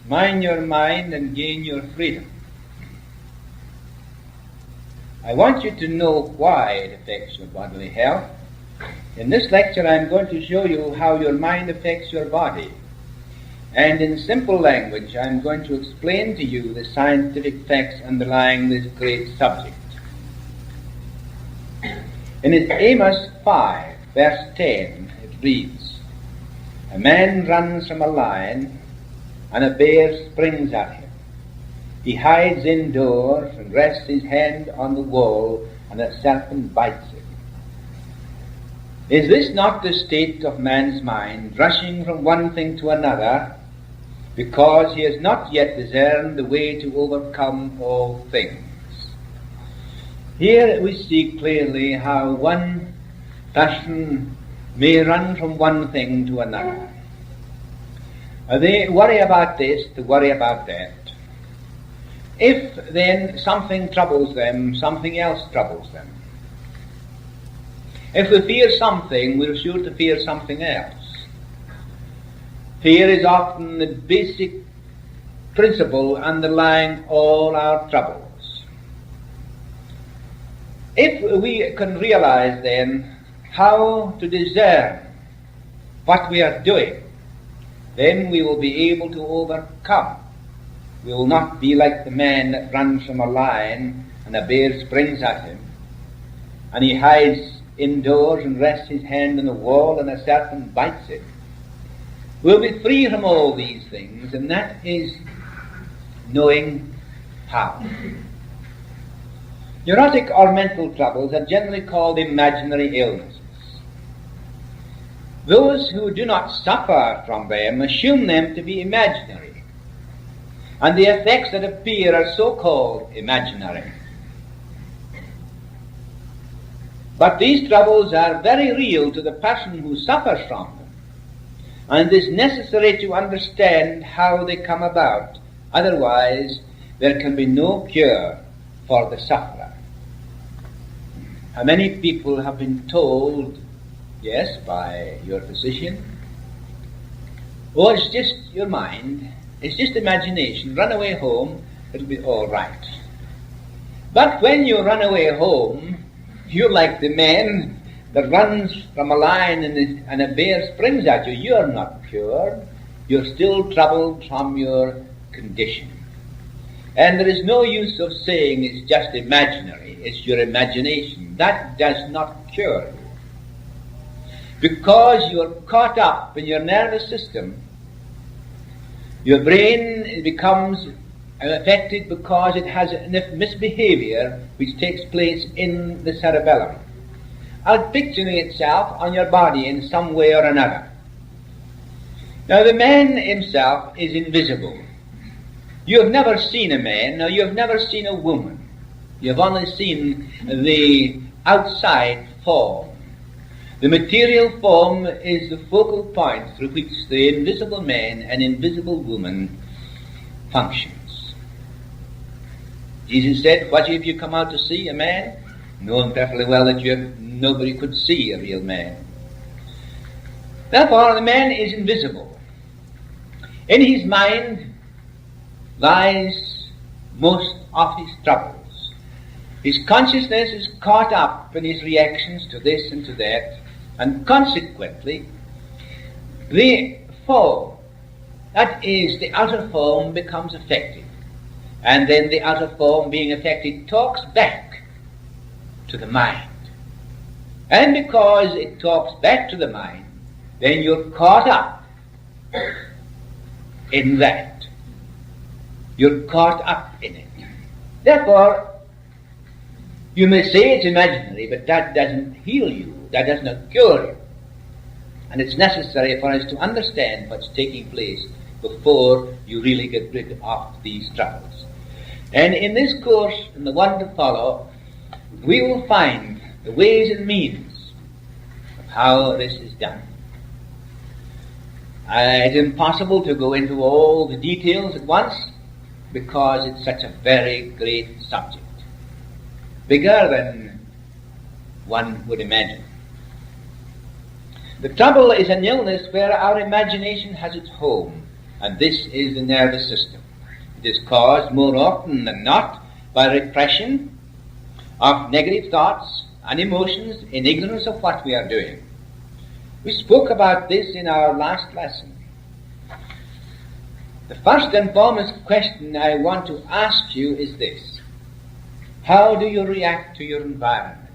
Mind your mind and gain your freedom. I want you to know why it affects your bodily health. In this lecture I'm going to show you how your mind affects your body. And in simple language I'm going to explain to you the scientific facts underlying this great subject. In Amos 5, verse 10, it reads, "A man runs from a lion, and a bear springs at him. He hides indoors and rests his hand on the wall, and a serpent bites him." Is this not the state of man's mind, rushing from one thing to another, because he has not yet discerned the way to overcome all things? Here we see clearly how one person may run from one thing to another. They worry about this, they worry about that. If then something troubles them, something else troubles them. If we fear something, we're sure to fear something else. Fear is often the basic principle underlying all our troubles. If we can realize then how to discern what we are doing, then we will be able to overcome. We will not be like the man that runs from a lion and a bear springs at him, and he hides indoors and rests his hand on the wall and a serpent bites him. We'll be free from all these things, and that is knowing how. Neurotic or mental troubles are generally called imaginary illnesses. Those who do not suffer from them assume them to be imaginary, and the effects that appear are so-called imaginary. But these troubles are very real to the person who suffers from them, and it is necessary to understand how they come about. Otherwise, there can be no cure for the sufferer. How many people have been told, yes, by your physician, "Oh, it's just your mind, it's just imagination, run away home, it'll be all right." But when you run away home, you're like the man that runs from a lion and a bear springs at you. You're not cured. You're still troubled from your condition. And there is no use of saying it's just imaginary, it's your imagination. That does not cure you. Because you're caught up in your nervous system, your brain becomes affected because it has a misbehavior which takes place in the cerebellum, outpicturing itself on your body in some way or another. Now the man himself is invisible. You have never seen a man, or you have never seen a woman. You have only seen the outside form. The material form is the focal point through which the invisible man and invisible woman functions. Jesus said, "What if you come out to see a man?" Knowing perfectly well that nobody could see a real man. Therefore, the man is invisible. In his mind lies most of his troubles. His consciousness is caught up in his reactions to this and to that, and consequently, the form, that is, the outer form, becomes affected. And then the outer form, being affected, talks back to the mind. And because it talks back to the mind, then you're caught up in that. You're caught up in it. Therefore, you may say it's imaginary, but that doesn't heal you. That does not cure you. And it's necessary for us to understand what's taking place before you really get rid of these troubles. And in this course, in the one to follow, we will find the ways and means of how this is done. It's impossible to go into all the details at once, because it's such a very great subject. Bigger than one would imagine. The trouble is an illness where our imagination has its home. and this is the nervous system. It is caused more often than not by repression of negative thoughts and emotions in ignorance of what we are doing. We spoke about this in our last lesson. The first and foremost question I want to ask you is this: how do you react to your environment?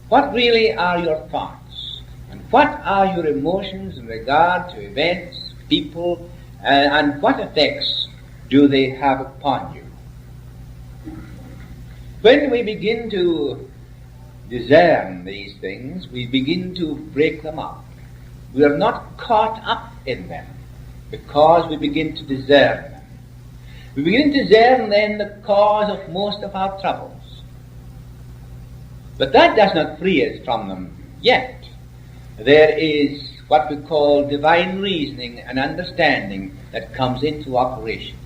What really are your thoughts? And what are your emotions in regard to events, people, and what effects do they have upon you? When we begin to discern these things, we begin to break them up. We are not caught up in them because we begin to discern them. We begin to discern then the cause of most of our troubles. But that does not free us from them yet. There is what we call divine reasoning and understanding that comes into operation.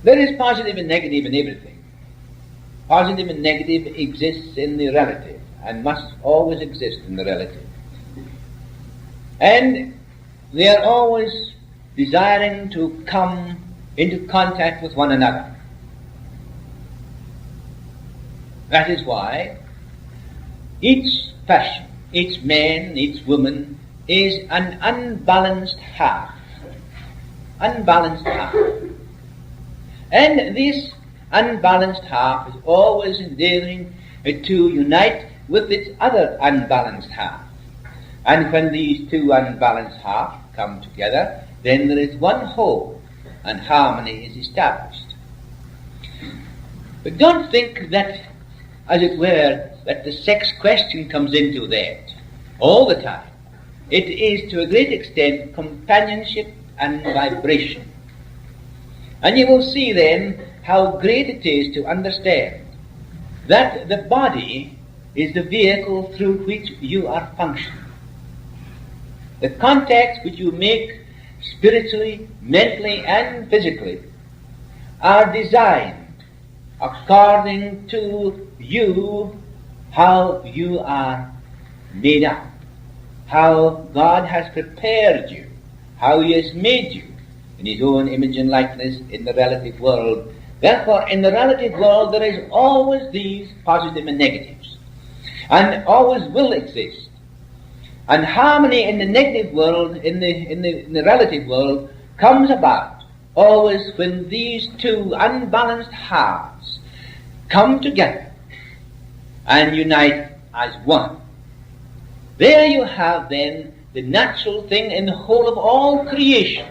There is positive and negative in everything. Positive and negative exists in the relative and must always exist in the relative. And they are always desiring to come into contact with one another. That is why each person, each man, each woman is an unbalanced half. Unbalanced half. And this unbalanced half is always endeavoring to unite with its other unbalanced half. And when these two unbalanced halves come together, then there is one whole, and harmony is established. But don't think that, as it were, that the sex question comes into that all the time. It is to a great extent companionship and vibration. And you will see then how great it is to understand that the body is the vehicle through which you are functioning. The contacts which you make spiritually, mentally, and physically are designed according to you, how you are made up, how God has prepared you, how He has made you in His own image and likeness in the relative world. Therefore, in the relative world there is always these positive and negatives, and always will exist. And harmony in the negative world, in the relative world, comes about always when these two unbalanced halves come together and unite as one. There you have then the natural thing in the whole of all creation.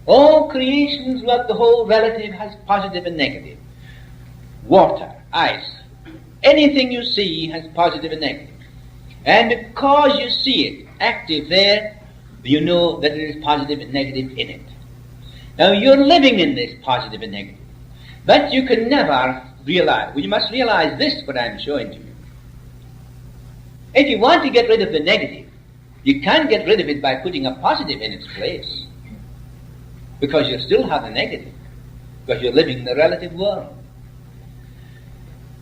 All creations throughout the whole relative has positive and negative. Water, ice, anything you see has positive and negative. And because you see it active there, you know that there is positive and negative in it. Now you're living in this positive and negative. But you can never realize, well, you must realize this, what I'm showing to you. If you want to get rid of the negative, you can't get rid of it by putting a positive in its place. Because you still have the negative. Because you're living in the relative world.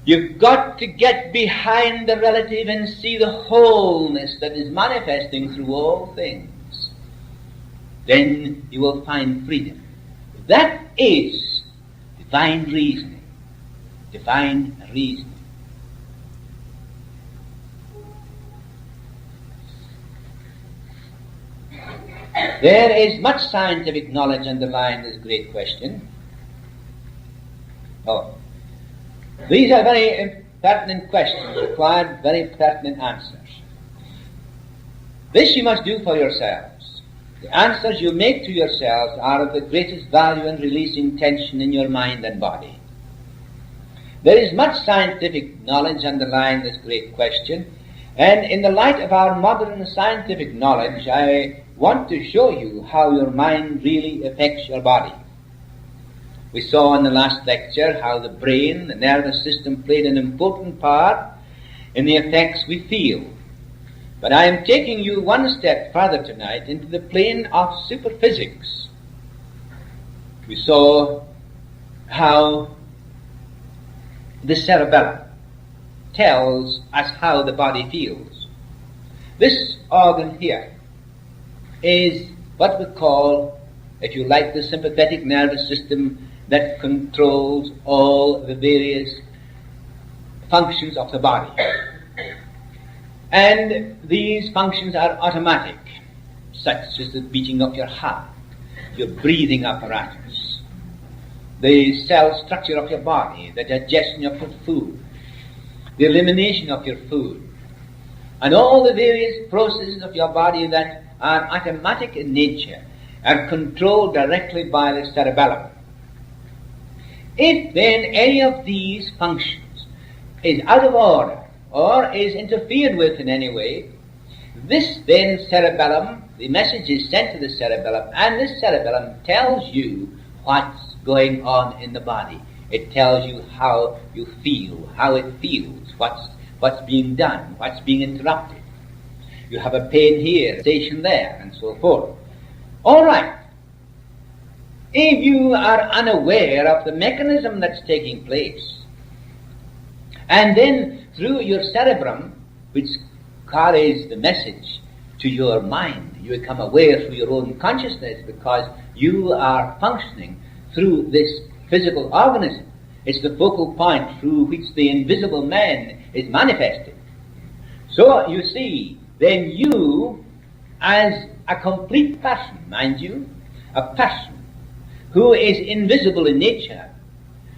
You've got to get behind the relative and see the wholeness that is manifesting through all things. Then you will find freedom. That is divine reasoning. Divine reasoning. There is much scientific knowledge underlying this great question. These are very pertinent questions, require very pertinent answers. This you must do for yourselves. The answers you make to yourselves are of the greatest value in releasing tension in your mind and body. There is much scientific knowledge underlying this great question, and in the light of our modern scientific knowledge, I want to show you how your mind really affects your body. We saw in the last lecture how the brain, the nervous system, played an important part in the effects we feel. But I am taking you one step further tonight into the plane of superphysics. We saw how the cerebellum tells us how the body feels. This organ here is what we call, if you like, the sympathetic nervous system that controls all the various functions of the body. And these functions are automatic, such as the beating of your heart, your breathing apparatus, the cell structure of your body, the digestion of your food, the elimination of your food, and all the various processes of your body that are automatic in nature are controlled directly by the cerebellum. If then any of these functions is out of order or is interfered with in any way, this then cerebellum, the message is sent to the cerebellum, and this cerebellum tells you what's going on in the body. It tells you how you feel, how it feels, what's being done, what's being interrupted. You have a pain here, a sensation there, and so forth. All right. If you are unaware of the mechanism that's taking place, and then through your cerebrum, which carries the message to your mind, you become aware through your own consciousness because you are functioning through this physical organism. It's the focal point through which the invisible man is manifested. So you see, then you, as a complete person, mind you, a person who is invisible in nature,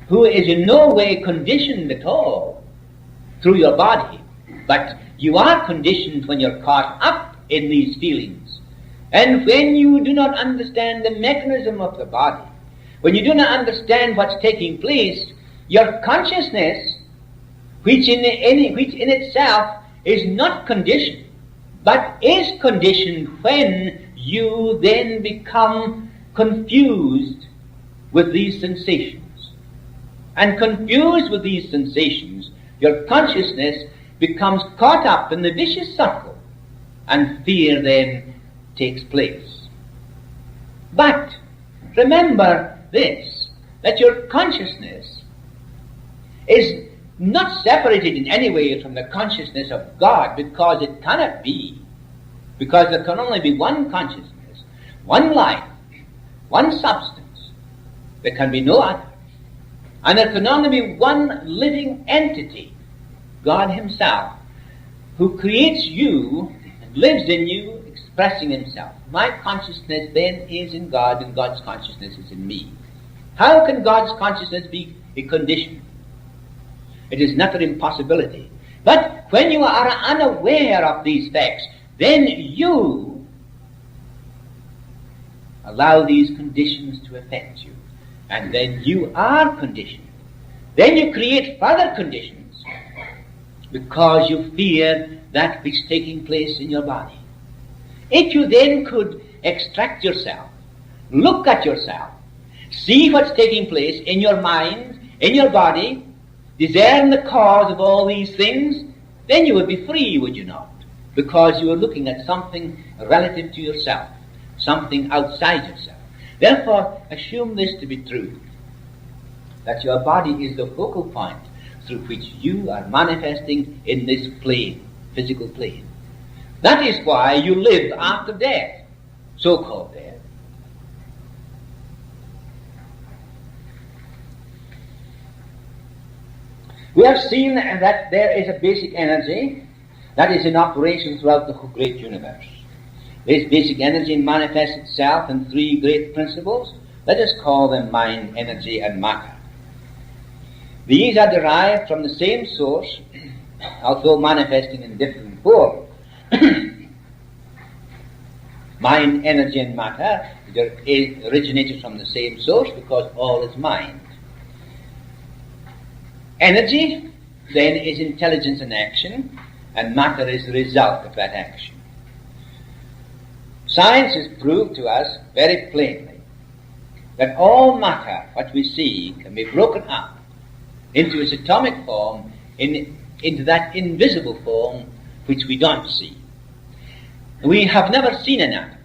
who is in no way conditioned at all through your body, but you are conditioned when you're caught up in these feelings. And when you do not understand the mechanism of the body, when you do not understand what's taking place, your consciousness, which in itself is not conditioned, but is conditioned when you then become confused with these sensations. And confused with these sensations, your consciousness becomes caught up in the vicious circle, and fear then takes place. But remember this, that your consciousness is not separated in any way from the consciousness of God, because it cannot be. Because there can only be one consciousness, one life, one substance. There can be no other. And there can only be one living entity, God Himself, who creates you and lives in you, expressing Himself. My consciousness then is in God, and God's consciousness is in me. How can God's consciousness be a condition? It is not an impossibility. But when you are unaware of these facts, then you allow these conditions to affect you. And then you are conditioned. Then you create further conditions because you fear that which is taking place in your body. If you then could extract yourself, look at yourself, see what's taking place in your mind, in your body, discern the cause of all these things, then you would be free, would you not? Because you are looking at something relative to yourself, something outside yourself. Therefore, assume this to be true, that your body is the focal point through which you are manifesting in this plane, physical plane. That is why you live after death, so-called death. We have seen that there is a basic energy that is in operation throughout the great universe. This basic energy manifests itself in three great principles. Let us call them mind, energy, and matter. These are derived from the same source, although manifesting in different forms. Mind, energy, and matter originated from the same source because all is mind. Energy, then, is intelligence in action, and matter is the result of that action. Science has proved to us very plainly that all matter, what we see, can be broken up into its atomic form, into that invisible form which we don't see. We have never seen an atom.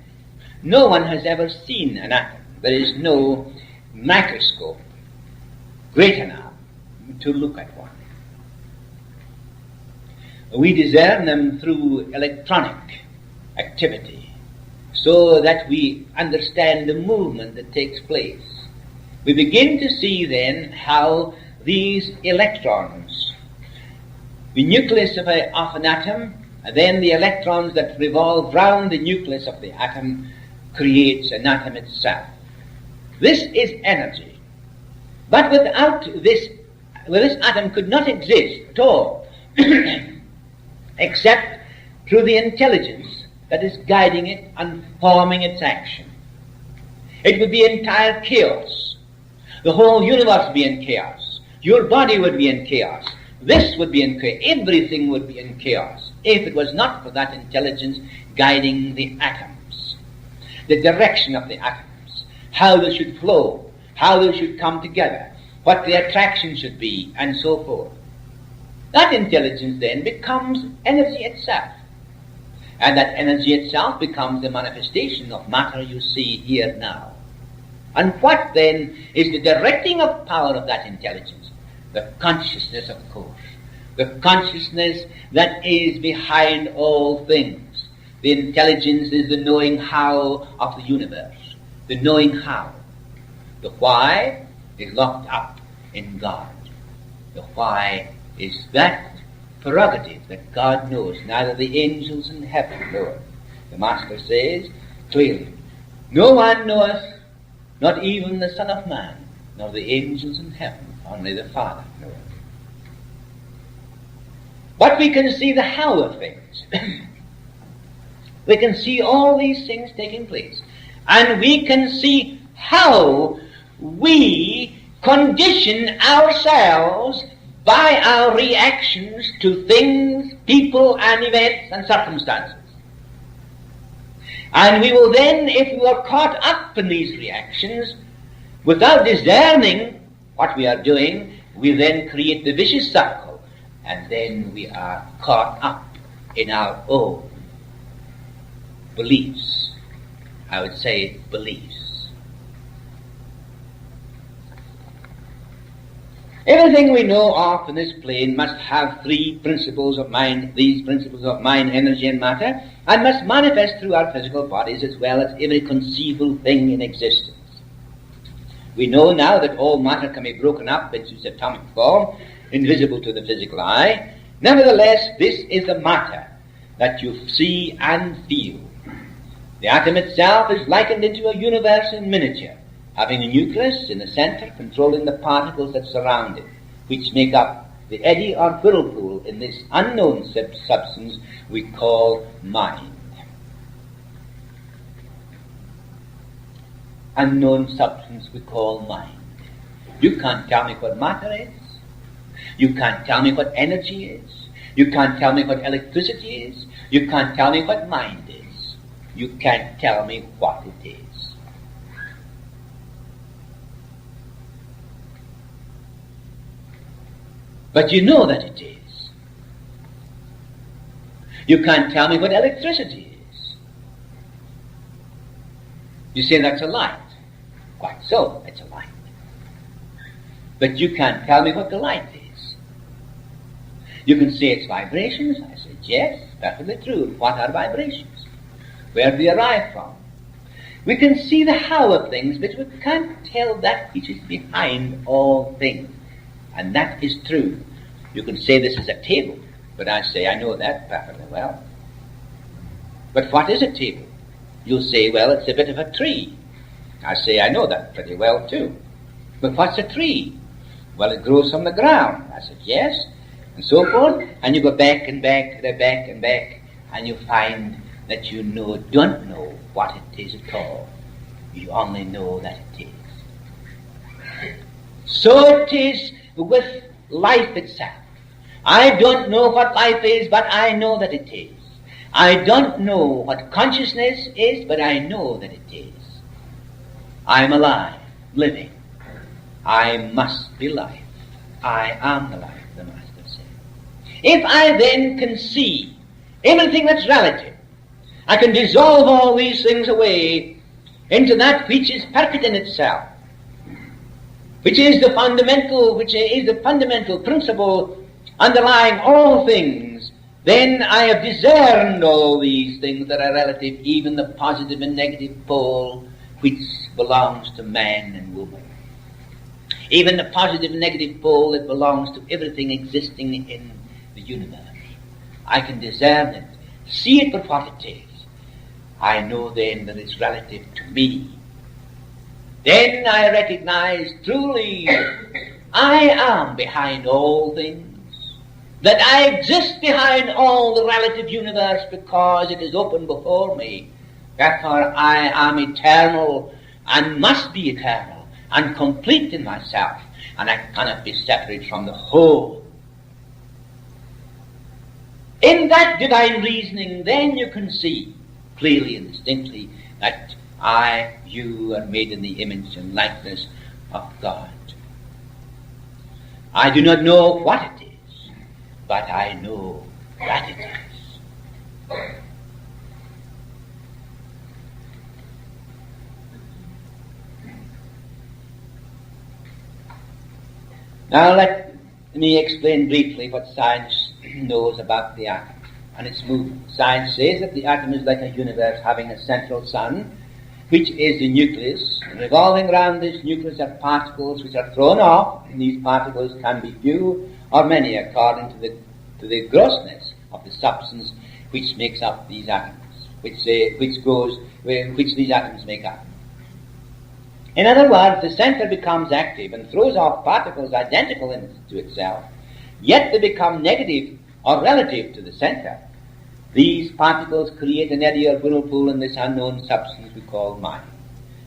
No one has ever seen an atom. There is no microscope great enough to look at one. We discern them through electronic activity, so that we understand the movement that takes place. We begin to see then how these electrons, the nucleus of an atom, and then the electrons that revolve round the nucleus of the atom, creates an atom itself. This is energy. But without this, this atom could not exist at all, except through the intelligence that is guiding it and forming its action. It would be entire chaos. The whole universe would be in chaos. Your body would be in chaos. This would be in chaos. Everything would be in chaos if it was not for that intelligence guiding the atoms, the direction of the atoms, how they should flow, how they should come together, what the attraction should be, and so forth. That intelligence then becomes energy itself. And that energy itself becomes the manifestation of matter you see here now. And what then is the directing of power of that intelligence? The consciousness, of course. The consciousness that is behind all things. The intelligence is the knowing how of the universe. The knowing how. The why is locked up in God. The why is that prerogative that God knows, neither the angels in heaven know it. The Master says clearly, no one knoweth, not even the Son of Man, nor the angels in heaven, only the Father knoweth. But we can see the how of things. We can see all these things taking place. And we can see how we condition ourselves by our reactions to things, people, and events and circumstances. And we will then, if we are caught up in these reactions, without discerning what we are doing, we then create the vicious circle, and then we are caught up in our own beliefs. I would say beliefs. Everything we know of in this plane must have three principles of mind, these principles of mind, energy, and matter, and must manifest through our physical bodies as well as every conceivable thing in existence. We know now that all matter can be broken up into its atomic form, invisible to the physical eye. Nevertheless, this is the matter that you see and feel. The atom itself is likened into a universe in miniature, having a nucleus in the center controlling the particles that surround it, which make up the eddy or whirlpool in this unknown substance we call mind. Unknown substance we call mind. You can't tell me what matter is. You can't tell me what energy is. You can't tell me what electricity is. You can't tell me what mind is. You can't tell me what it is. But you know that it is. You can't tell me what electricity is. You say that's a light. Quite so, it's a light. But you can't tell me what the light is. You can say it's vibrations. I say, yes, perfectly true. What are vibrations? Where do they arrive from? We can see the how of things, but we can't tell that which is behind all things. And that is true. You can say this is a table, but I say I know that perfectly well. But what is a table? You'll say, well, it's a bit of a tree. I say I know that pretty well too. But what's a tree? Well, it grows from the ground. I said, yes, and so forth. And you go back and back and back and back, and you find that you don't know what it is at all. You only know that it is. So it is with life itself. I don't know what life is, but I know that it is. I don't know what consciousness is, but I know that it is. I am alive, living. I must be life. I am the life, the Master said. If I then can see everything that's relative, I can dissolve all these things away into that which is perfect in itself, which is the fundamental principle underlying all things, then I have discerned all these things that are relative, even the positive and negative pole which belongs to man and woman. Even the positive and negative pole that belongs to everything existing in the universe. I can discern it, see it for what it is. I know then that it's relative to me. Then I recognize truly I am behind all things, that I exist behind all the relative universe because it is open before me. Therefore I am eternal and must be eternal and complete in myself, and I cannot be separate from the whole. In that divine reasoning, then you can see clearly and distinctly that you are made in the image and likeness of God. I do not know what it is, but I know that it is. Now let me explain briefly what science knows about the atom and its movement. Science says that the atom is like a universe having a central sun, which is the nucleus. And revolving around this nucleus are particles which are thrown off, and these particles can be few or many according to the grossness of the substance which makes up these atoms, which these atoms make up. In other words, the center becomes active and throws off particles identical to itself, yet they become negative or relative to the center. These particles create an eddy or whirlpool in this unknown substance we call mind.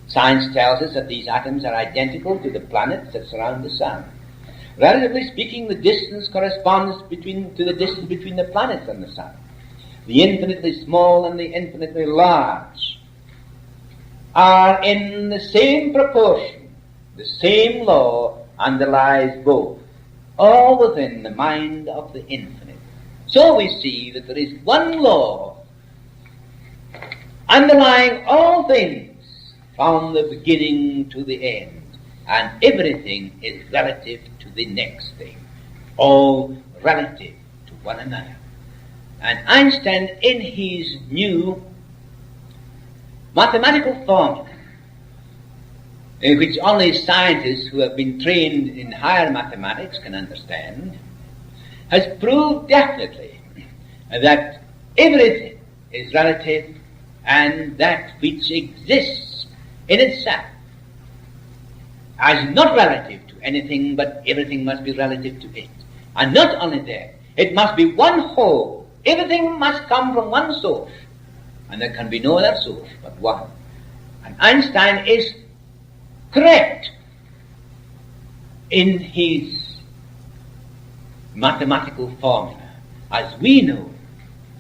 Science tells us that these atoms are identical to the planets that surround the sun. Relatively speaking, the distance corresponds to the distance between the planets and the sun. The infinitely small and the infinitely large are in the same proportion. The same law underlies both, all within the mind of the infinite. So we see that there is one law underlying all things from the beginning to the end, and everything is relative to the next thing, all relative to one another. And Einstein, in his new mathematical formula, which only scientists who have been trained in higher mathematics can understand, has proved definitely that everything is relative, and that which exists in itself is not relative to anything, but everything must be relative to it. And not only that, it must be one whole. Everything must come from one source, and there can be no other source but one. And Einstein is correct in his mathematical formula, as we know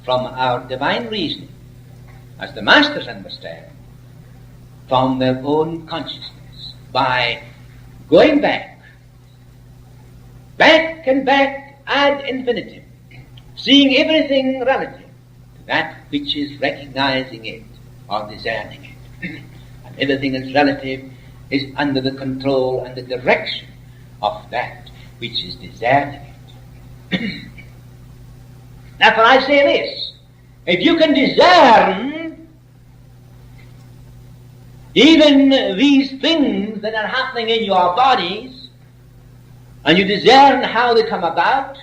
from our divine reasoning, as the masters understand, from their own consciousness, by going back and back ad infinitum, seeing everything relative to that which is recognizing it or discerning it. And everything that's relative is under the control and the direction of that which is discerning it. Therefore I say this: if you can discern even these things that are happening in your bodies, and you discern how they come about,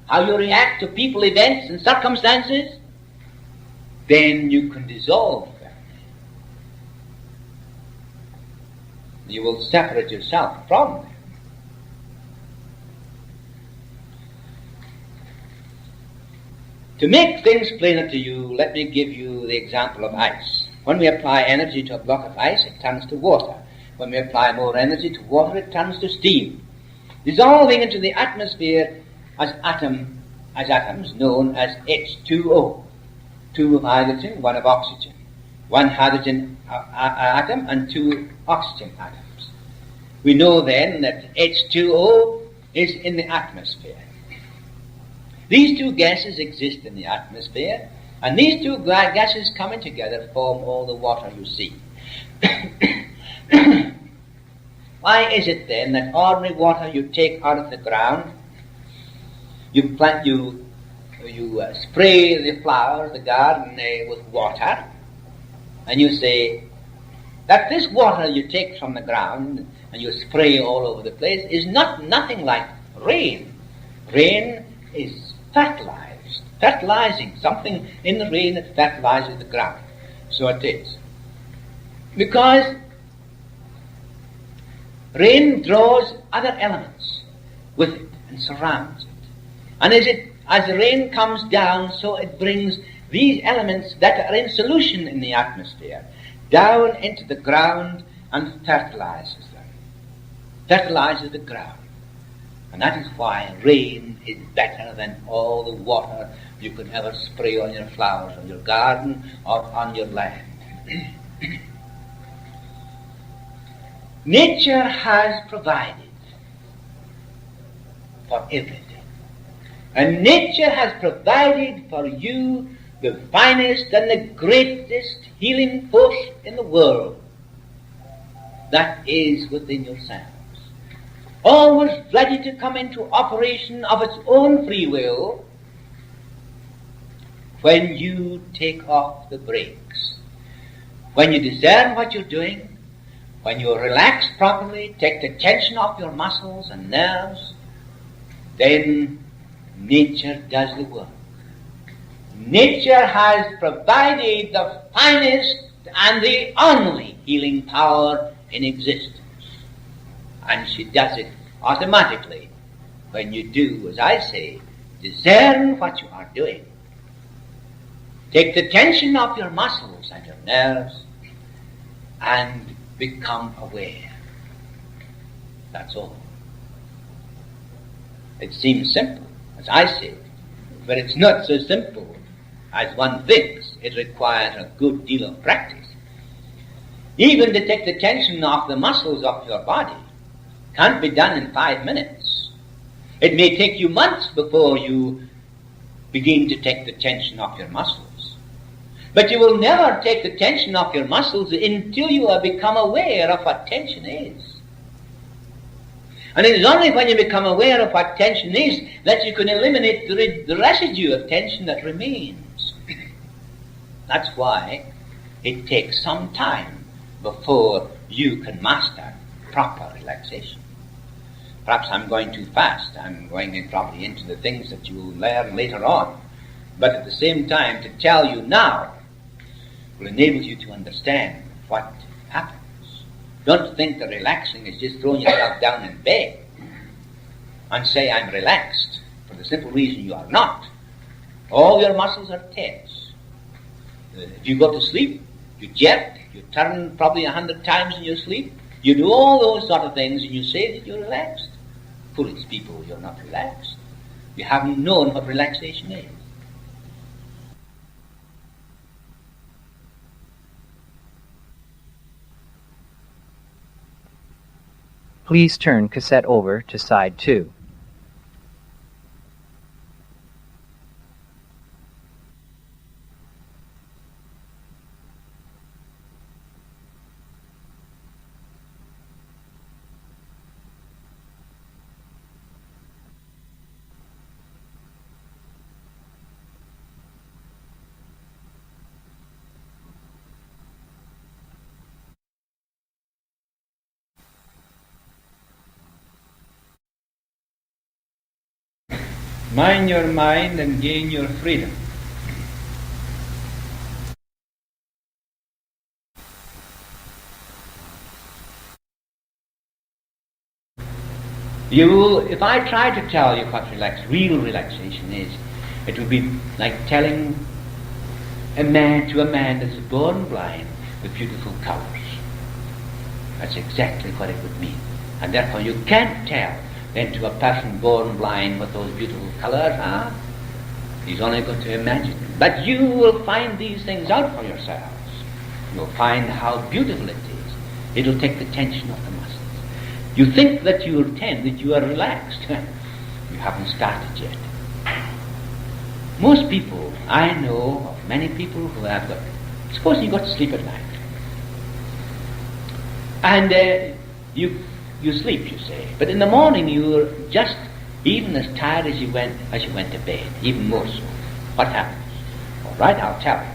how you react to people, events, and circumstances, then you can dissolve them. You will separate yourself from them. To make things plainer to you, let me give you the example of ice. When we apply energy to a block of ice, it turns to water. When we apply more energy to water, it turns to steam, dissolving into the atmosphere as atoms known as H2O. Two of hydrogen, one of oxygen. One hydrogen atom and two oxygen atoms. We know then that H2O is in the atmosphere. These two gases exist in the atmosphere, and these two gases coming together form all the water you see. Why is it then that ordinary water you take out of the ground, you you spray the flowers, the garden with water, and you say that this water you take from the ground and you spray all over the place is nothing like rain. Rain is fertilizing, something in the rain that fertilizes the ground. So it is. Because rain draws other elements with it and surrounds it. And as the rain comes down, so it brings these elements that are in solution in the atmosphere down into the ground and fertilizes them. Fertilizes the ground. And that is why rain is better than all the water you could ever spray on your flowers, on your garden, or on your land. Nature has provided for everything. And nature has provided for you the finest and the greatest healing force in the world that is within yourselves. Always ready to come into operation of its own free will when you take off the brakes. When you discern what you're doing, when you relax properly, take the tension off your muscles and nerves, then nature does the work. Nature has provided the finest and the only healing power in existence. And she does it automatically when you do, as I say, discern what you are doing. Take the tension off your muscles and your nerves and become aware. That's all. It seems simple, as I say, but it's not so simple as one thinks. It requires a good deal of practice. Even to take the tension off the muscles of your body can't be done in 5 minutes. It may take you months before you begin to take the tension off your muscles. But you will never take the tension off your muscles until you have become aware of what tension is. And it is only when you become aware of what tension is that you can eliminate the residue of tension that remains. That's why it takes some time before you can master proper relaxation. Perhaps I'm going too fast. I'm going probably into the things that you will learn later on. But at the same time, to tell you now will enable you to understand what happens. Don't think that relaxing is just throwing yourself down in bed and say, I'm relaxed, for the simple reason you are not. All your muscles are tense. If you go to sleep, you jerk, you turn probably 100 times in your sleep, you do all those sort of things and you say that you're relaxed. Foolish people, you're not relaxed. You haven't known what relaxation is. Please turn cassette over to side 2. Mind your mind and gain your freedom. If I try to tell you what real relaxation is, it would be like telling a man that's born blind with beautiful colors. That's exactly what it would mean. And therefore you can't tell then to a person born blind with those beautiful colors, he's only got to imagine. But you will find these things out for yourselves. You'll find how beautiful it is. It'll take the tension off the muscles. You think that you are relaxed. You haven't started yet. Most people, I know of many people who have got, suppose you got to sleep at night. And you sleep, you say, but in the morning you're just even as tired as you went to bed, even more so. What happens? All right, I'll tell you.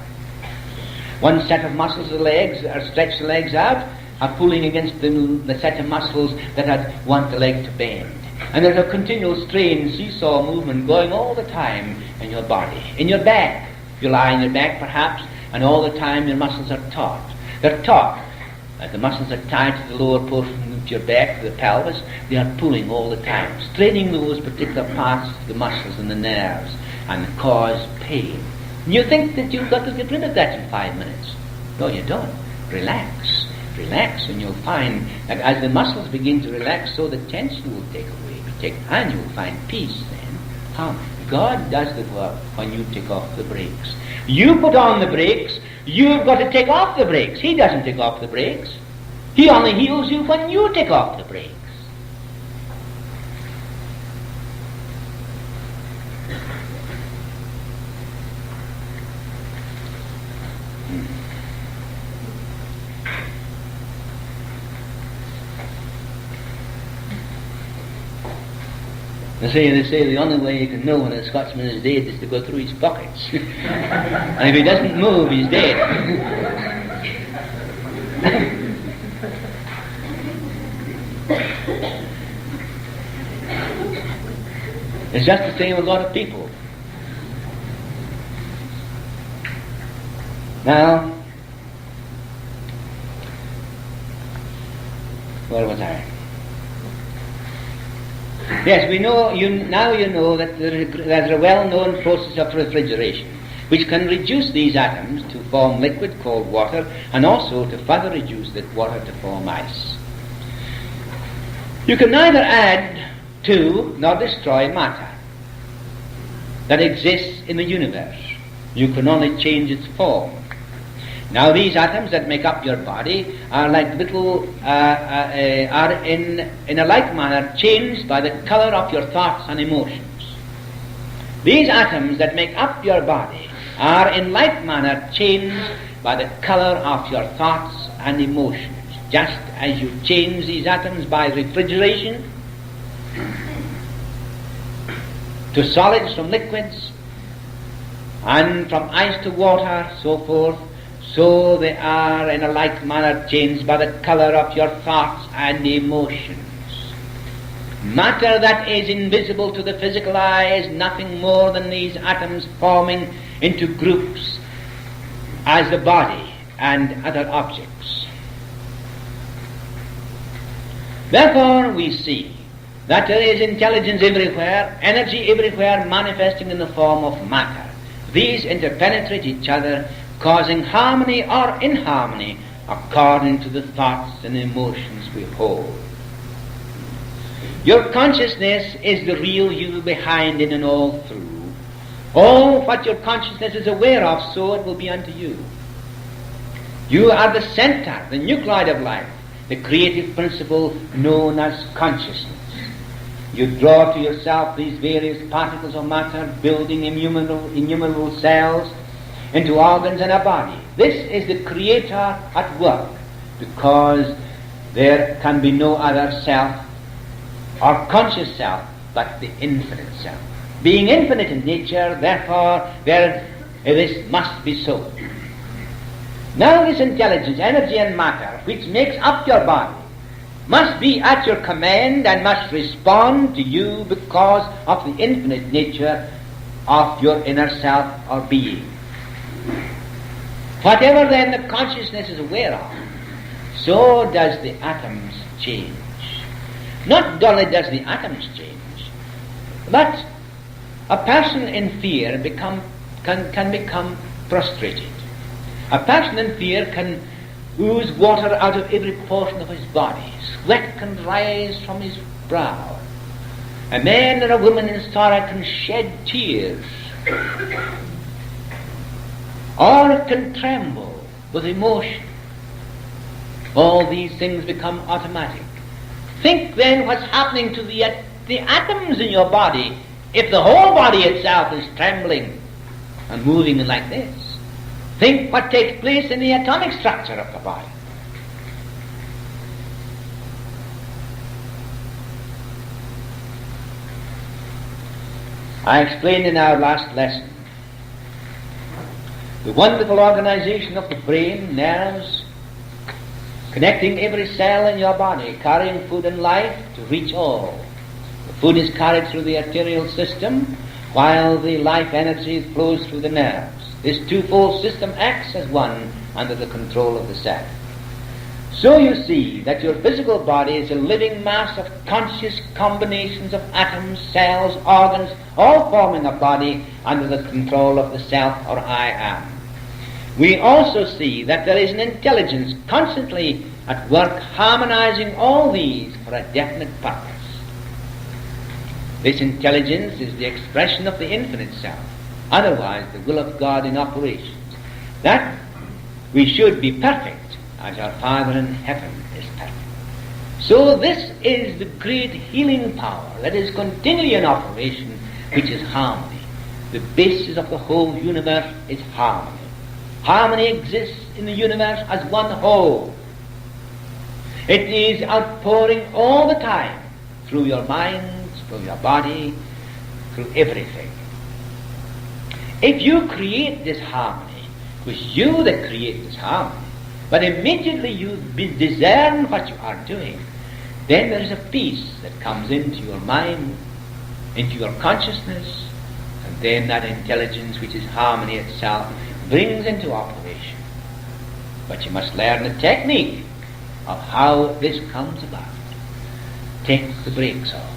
One set of muscles of the legs, or stretch the legs out, are pulling against the set of muscles that want the leg to bend. And there's a continual strain, seesaw movement going all the time in your body. In your back, you lie on your back perhaps, and all the time your muscles are taut. They're taut. As the muscles are tied to the lower portion of your back, to the pelvis, they are pulling all the time, straining those particular parts of the muscles and the nerves, and cause pain. And you think that you've got to get rid of that in 5 minutes. No, you don't. Relax. Relax, and you'll find that as the muscles begin to relax, so the tension will take away. And you'll find peace then. God does the work when you take off the brakes. You put on the brakes, you've got to take off the brakes. He doesn't take off the brakes. He only heals you when you take off the brakes. They say the only way you can know when a Scotsman is dead is to go through his pockets. And if he doesn't move, he's dead. It's just the same with a lot of people. Now, where was I? Yes, we know. Now you know that there's a well-known process of refrigeration, which can reduce these atoms to form liquid called water, and also to further reduce that water to form ice. You can neither add to nor destroy matter that exists in the universe. You can only change its form. Now these atoms that make up your body are like little, are in a like manner changed by the color of your thoughts and emotions. These atoms that make up your body are in like manner changed by the color of your thoughts and emotions. Just as you change these atoms by refrigeration to solids from liquids, and from ice to water, so forth, so they are in a like manner changed by the color of your thoughts and emotions. Matter that is invisible to the physical eye is nothing more than these atoms forming into groups as the body and other objects. Therefore we see that there is intelligence everywhere, energy everywhere manifesting in the form of matter. These interpenetrate each other, causing harmony or inharmony according to the thoughts and emotions we hold. Your consciousness is the real you behind in and all through. All what your consciousness is aware of, so it will be unto you. You are the center, the nuclide of life, the creative principle known as consciousness. You draw to yourself these various particles of matter, building innumerable cells into organs and a body. This is the Creator at work, because there can be no other self or conscious self but the infinite self. Being infinite in nature, therefore, this must be so. Now this intelligence, energy and matter, which makes up your body, must be at your command and must respond to you because of the infinite nature of your inner self or being. Whatever then the consciousness is aware of, so does the atoms change. Not only does the atoms change, but a person in fear can become prostrated. A person in fear can ooze water out of every portion of his body. Sweat can rise from his brow. A man or a woman in sorrow can shed tears, or can tremble with emotion. All these things become automatic. Think then what's happening to the atoms in your body if the whole body itself is trembling and moving like this. Think what takes place in the atomic structure of the body. I explained in our last lesson the wonderful organization of the brain, nerves, connecting every cell in your body, carrying food and life to reach all. The food is carried through the arterial system, while the life energy flows through the nerves. This twofold system acts as one under the control of the cell. So you see that your physical body is a living mass of conscious combinations of atoms, cells, organs, all forming a body under the control of the self or I am. We also see that there is an intelligence constantly at work harmonizing all these for a definite purpose. This intelligence is the expression of the infinite self, otherwise the will of God in operations, that we should be perfect as our Father in heaven is perfect. So this is the great healing power that is continually in operation, which is harmony. The basis of the whole universe is harmony. Harmony exists in the universe as one whole. It is outpouring all the time through your minds, through your body, through everything. If you create this harmony, it was you that create this harmony, but immediately you discern what you are doing, then there is a peace that comes into your mind, into your consciousness, and then that intelligence, which is harmony itself, brings into operation. But you must learn the technique of how this comes about. Take the brakes off.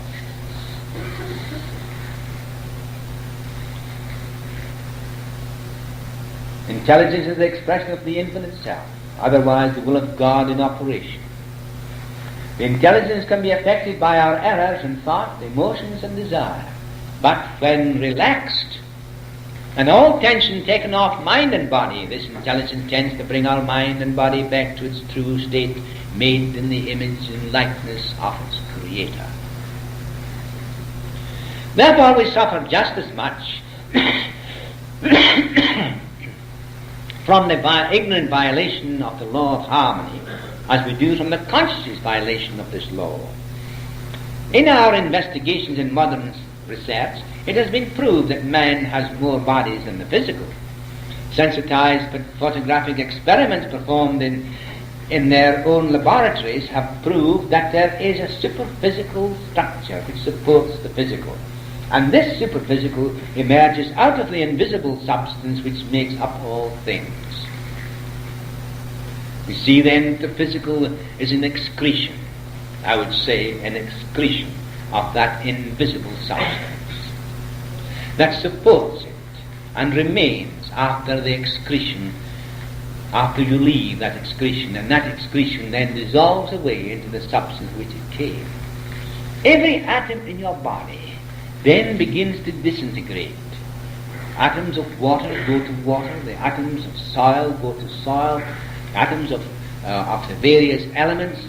Intelligence is the expression of the infinite self, otherwise the will of God in operation. The intelligence can be affected by our errors in thought, emotions and desire. But when relaxed and all tension taken off mind and body, this intelligence tends to bring our mind and body back to its true state, made in the image and likeness of its Creator. Therefore we suffer just as much from the ignorant violation of the law of harmony as we do from the conscious violation of this law. In our investigations in modern research, it has been proved that man has more bodies than the physical. Sensitized photographic experiments performed in their own laboratories have proved that there is a superphysical structure which supports the physical. And this superphysical emerges out of the invisible substance which makes up all things. We see then the physical is an excretion, I would say an excretion of that invisible substance that supports it and remains after the excretion, after you leave that excretion, and that excretion then dissolves away into the substance which it came. Every atom in your body then begins to disintegrate. Atoms of water go to water, the atoms of soil go to soil, atoms of the various elements,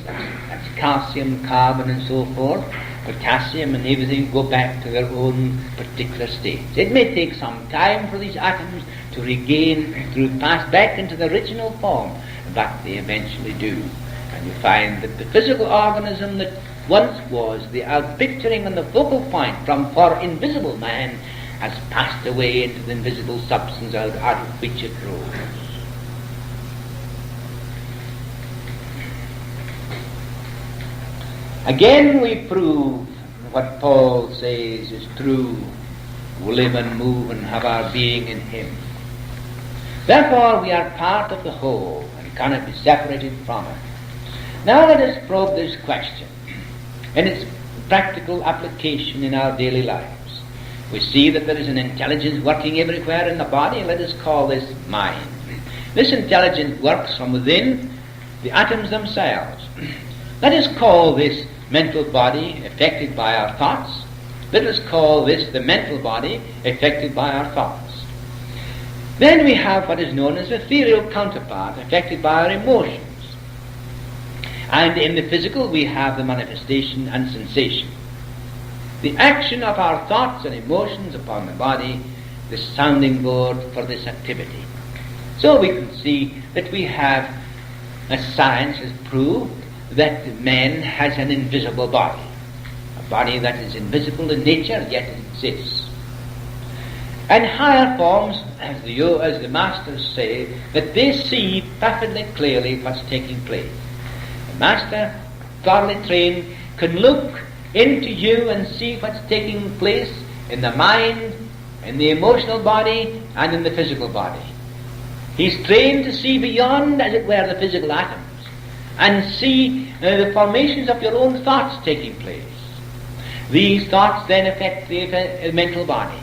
that's calcium, carbon and so forth, potassium and everything, go back to their own particular states. It may take some time for these atoms to regain, to pass back into the original form, but they eventually do. And you find that the physical organism that once was the outpicturing and the focal point for invisible man has passed away into the invisible substance out of which it rose. Again we prove what Paul says is true. We live and move and have our being in him. Therefore we are part of the whole and cannot be separated from it. Now let us probe this question in its practical application in our daily lives. We see that there is an intelligence working everywhere in the body. Let us call this mind. This intelligence works from within the atoms themselves. Let us call this mental body affected by our thoughts. Let us call this the mental body affected by our thoughts. Then we have what is known as the ethereal counterpart affected by our emotions. And in the physical we have the manifestation and sensation. The action of our thoughts and emotions upon the body, the sounding board for this activity. So we can see that we have, as science has proved, that man has an invisible body. A body that is invisible in nature, yet it exists. And higher forms, as the masters say, that they see perfectly clearly what's taking place. The master, thoroughly trained, can look into you and see what's taking place in the mind, in the emotional body, and in the physical body. He's trained to see beyond, as it were, the physical atoms, and see the formations of your own thoughts taking place. These thoughts then affect the mental body.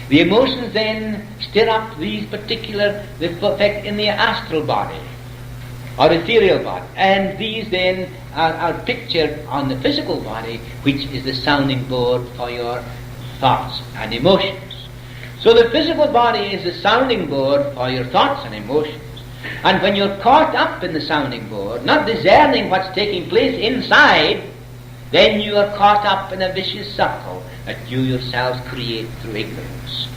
The emotions then stir up these particular effect in the astral body or ethereal body, and these then are pictured on the physical body, which is the sounding board for your thoughts and emotions. So the physical body is the sounding board for your thoughts and emotions. And when you're caught up in the sounding board, not discerning what's taking place inside, then you are caught up in a vicious circle that you yourselves create through ignorance.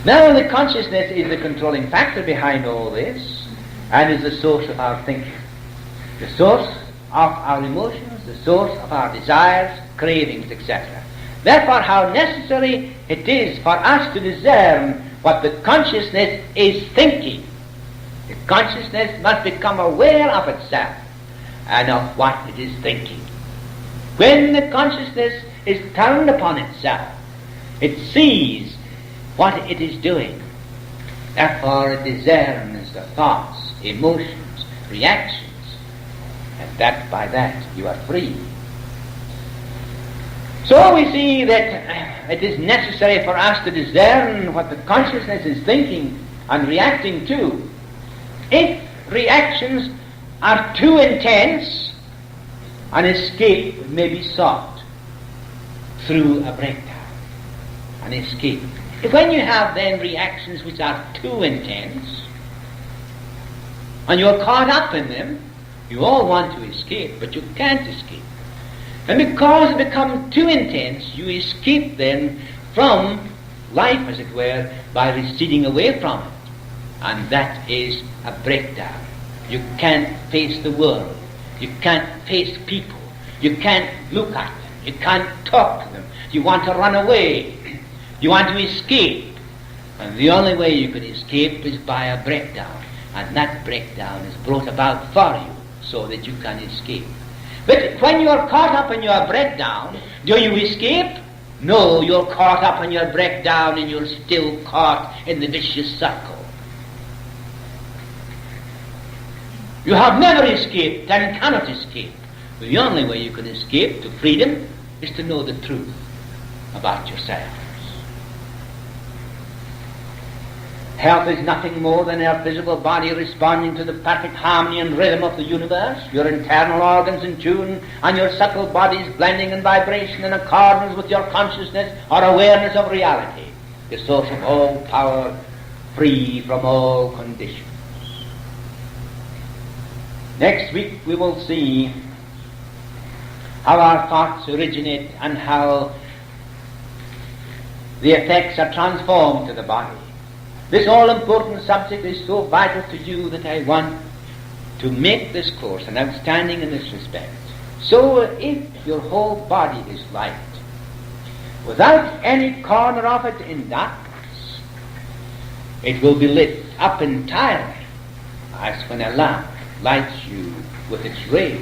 Now the consciousness is the controlling factor behind all this, and is the source of our thinking, the source of our emotions, the source of our desires, cravings, etc. Therefore, how necessary it is for us to discern what the consciousness is thinking. The consciousness must become aware of itself and of what it is thinking. When the consciousness is turned upon itself, it sees what it is doing. Therefore it discerns the thoughts, emotions, reactions, and that by that you are free. So we see that it is necessary for us to discern what the consciousness is thinking and reacting to. If reactions are too intense, an escape may be sought through a breakdown. An escape. When you have then reactions which are too intense, and you're caught up in them, you all want to escape, but you can't escape. And because it becomes too intense, you escape then from life, as it were, by receding away from it. And that is a breakdown. You can't face the world. You can't face people. You can't look at them. You can't talk to them. You want to run away. You want to escape. And the only way you can escape is by a breakdown. And that breakdown is brought about for you so that you can escape. But when you are caught up in your breakdown, do you escape? No, you're caught up in your breakdown and you're still caught in the vicious circle. You have never escaped and cannot escape. The only way you can escape to freedom is to know the truth about yourselves. Health is nothing more than our physical body responding to the perfect harmony and rhythm of the universe, your internal organs in tune, and your subtle bodies blending in vibration in accordance with your consciousness or awareness of reality, the source of all power, free from all conditions. Next week we will see how our thoughts originate and how the effects are transformed to the body. This all-important subject is so vital to you that I want to make this course an outstanding in this respect. So if your whole body is light, without any corner of it in darkness, it will be lit up entirely, as when a lamp lights you with its rays.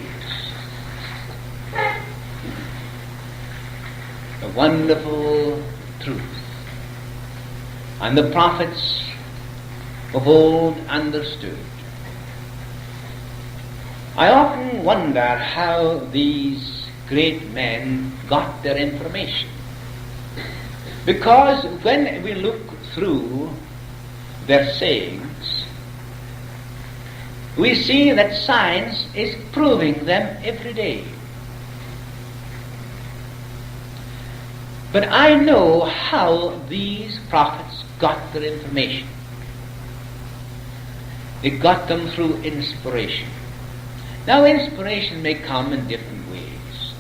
The wonderful truth. And the prophets of old understood. I often wonder how these great men got their information. Because when we look through their sayings, we see that science is proving them every day. But I know how these prophets got their information. They got them through inspiration. Now inspiration may come in different ways.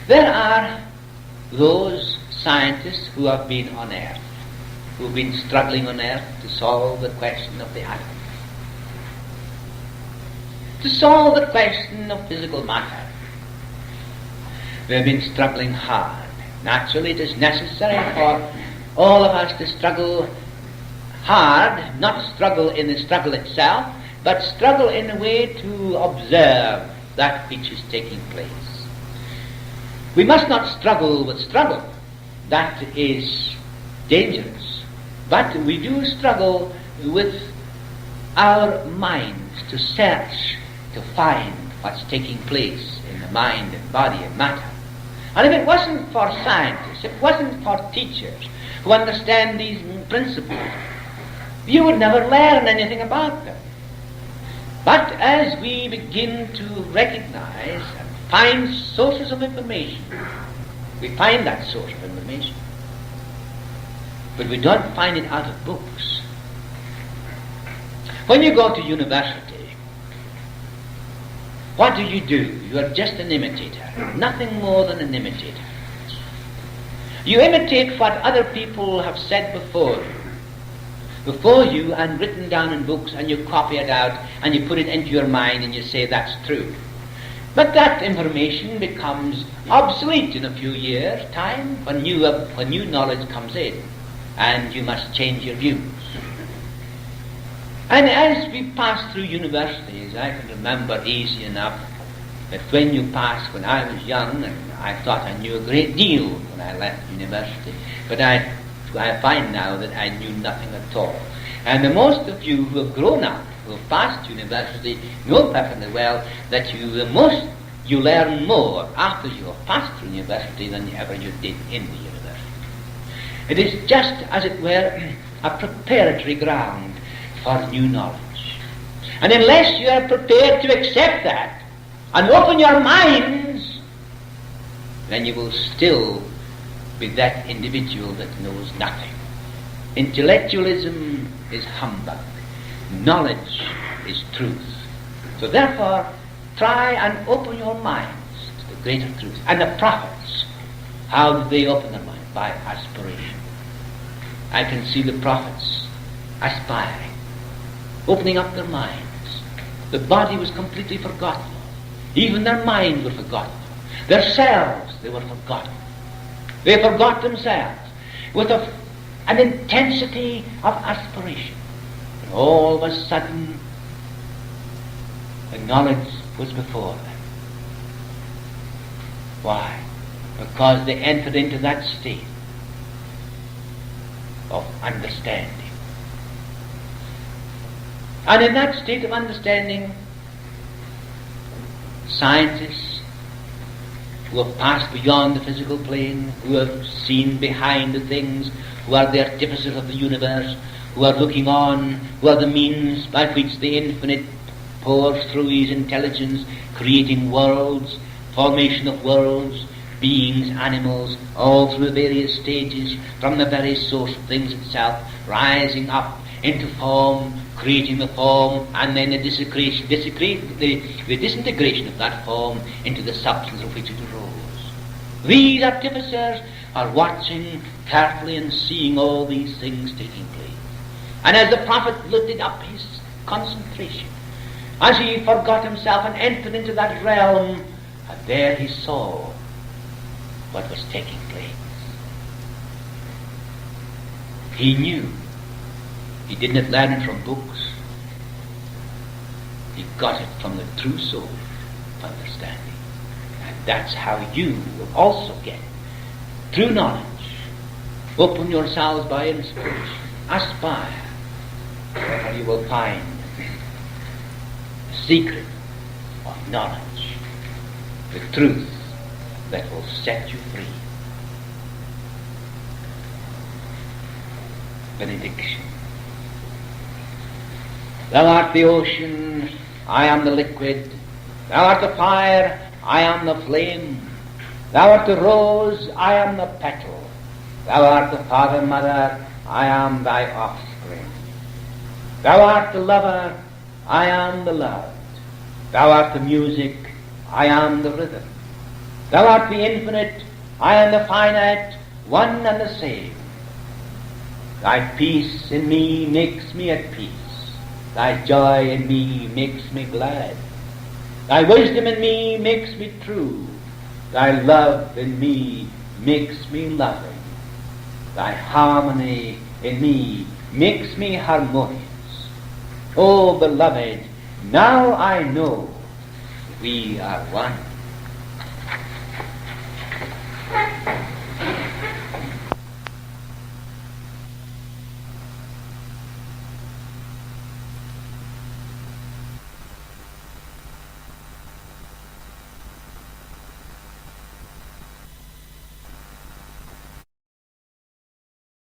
There are those scientists who have been on earth, who have been struggling on earth to solve the question of the atom. to solve the question of physical matter. We have been struggling hard. Naturally, it is necessary for all of us to struggle hard, not struggle in the struggle itself, but struggle in a way to observe that which is taking place. We must not struggle with struggle. That is dangerous. But we do struggle with our minds to search, to find what's taking place in the mind and body and matter. And if it wasn't for scientists, if it wasn't for teachers who understand these principles, you would never learn anything about them. But as we begin to recognize and find sources of information, we find that source of information. But we don't find it out of books. When you go to university, what do? You are just an imitator, nothing more than an imitator. You imitate what other people have said before you and written down in books, and you copy it out and you put it into your mind and you say that's true. But that information becomes obsolete in a few years' time when new knowledge comes in, and you must change your views. And as we pass through universities, I can remember easy enough that when I was young, and I thought I knew a great deal when I left university, but I find now that I knew nothing at all. And the most of you who have grown up, who have passed university, know perfectly well that you learn more after you have passed through university than ever you did in the university. It is just, as it were, a preparatory ground for new knowledge. And unless you are prepared to accept that and open your minds, then you will still be that individual that knows nothing. Intellectualism is humbug. Knowledge is truth. So therefore, try and open your minds to the greater truth. And the prophets, how did they open their mind? By aspiration. I can see the prophets aspiring, opening up their minds. The body was completely forgotten. Even their minds were forgotten. Their selves, they were forgotten. They forgot themselves with an intensity of aspiration. And all of a sudden, the knowledge was before them. Why? Because they entered into that state of understanding. And in that state of understanding, scientists who have passed beyond the physical plane, who have seen behind the things, who are the artificers of the universe, who are looking on, who are the means by which the infinite pours through his intelligence, creating worlds, formation of worlds, beings, animals, all through the various stages, from the very source of things itself, rising up into form, creating the form, and then the disintegration of that form into the substance of which it arose. These artificers are watching carefully and seeing all these things taking place. And as the prophet lifted up his concentration, as he forgot himself and entered into that realm, and there he saw what was taking place. He knew. He did not learn it from books. He got it from the true soul of understanding. And that's how you will also get it. True knowledge. Open yourselves by inspiration. Aspire. Where you will find the secret of knowledge. The truth that will set you free. Benediction. Thou art the ocean, I am the liquid. Thou art the fire, I am the flame. Thou art the rose, I am the petal. Thou art the father, mother, I am thy offspring. Thou art the lover, I am the loved. Thou art the music, I am the rhythm. Thou art the infinite, I am the finite, one and the same. Thy peace in me makes me at peace. Thy joy in me makes me glad. Thy wisdom in me makes me true. Thy love in me makes me loving. Thy harmony in me makes me harmonious. Oh, beloved, now I know we are one.